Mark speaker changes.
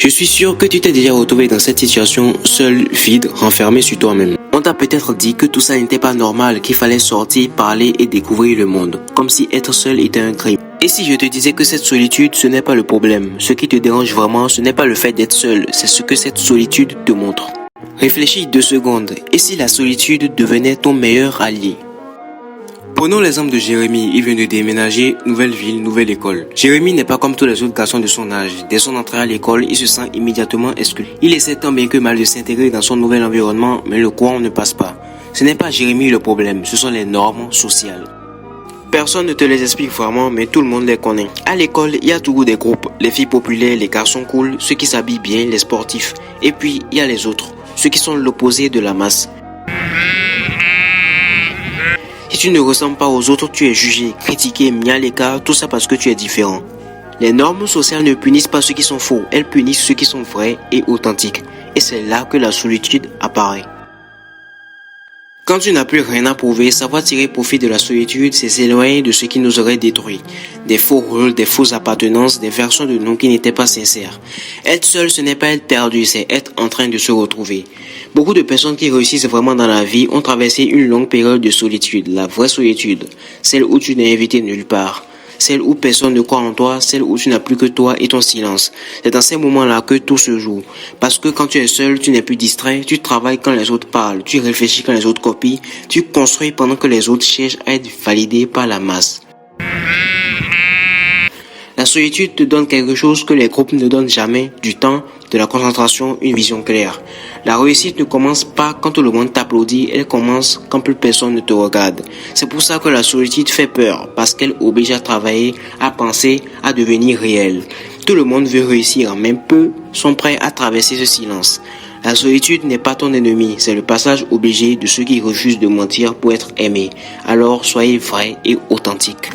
Speaker 1: Je suis sûr que tu t'es déjà retrouvé dans cette situation, seul, vide, renfermé sur toi-même. On t'a peut-être dit que tout ça n'était pas normal, qu'il fallait sortir, parler et découvrir le monde, comme si être seul était un crime. Et si je te disais que cette solitude, ce n'est pas le problème, ce qui te dérange vraiment, ce n'est pas le fait d'être seul, c'est ce que cette solitude te montre. Réfléchis 2 secondes, et si la solitude devenait ton meilleur allié? Prenons l'exemple de Jérémy, il vient de déménager, nouvelle ville, nouvelle école. Jérémy n'est pas comme tous les autres garçons de son âge. Dès son entrée à l'école, il se sent immédiatement exclu. Il essaie tant bien que mal de s'intégrer dans son nouvel environnement, mais le courant ne passe pas. Ce n'est pas Jérémy le problème, ce sont les normes sociales. Personne ne te les explique vraiment, mais tout le monde les connaît. À l'école, il y a toujours des groupes, les filles populaires, les garçons cool, ceux qui s'habillent bien, les sportifs. Et puis, il y a les autres, ceux qui sont l'opposé de la masse. Si tu ne ressembles pas aux autres, tu es jugé, critiqué, mis à l'écart, tout ça parce que tu es différent. Les normes sociales ne punissent pas ceux qui sont faux, elles punissent ceux qui sont vrais et authentiques. Et c'est là que la solitude apparaît. Quand tu n'as plus rien à prouver, savoir tirer profit de la solitude, c'est s'éloigner de ce qui nous aurait détruit. Des faux rôles, des fausses appartenances, des versions de nous qui n'étaient pas sincères. Être seul, ce n'est pas être perdu, c'est être en train de se retrouver. Beaucoup de personnes qui réussissent vraiment dans la vie ont traversé une longue période de solitude, la vraie solitude, celle où tu n'es invité nulle part. Celle où personne ne croit en toi, celle où tu n'as plus que toi et ton silence. C'est dans ces moments-là que tout se joue. Parce que quand tu es seul, tu n'es plus distrait, tu travailles quand les autres parlent, tu réfléchis quand les autres copient, tu construis pendant que les autres cherchent à être validés par la masse. La solitude te donne quelque chose que les groupes ne donnent jamais, du temps, de la concentration, une vision claire. La réussite ne commence pas quand tout le monde t'applaudit, elle commence quand plus personne ne te regarde. C'est pour ça que la solitude fait peur, parce qu'elle oblige à travailler, à penser, à devenir réel. Tout le monde veut réussir, même peu sont prêts à traverser ce silence. La solitude n'est pas ton ennemi, c'est le passage obligé de ceux qui refusent de mentir pour être aimés. Alors soyez vrais et authentiques.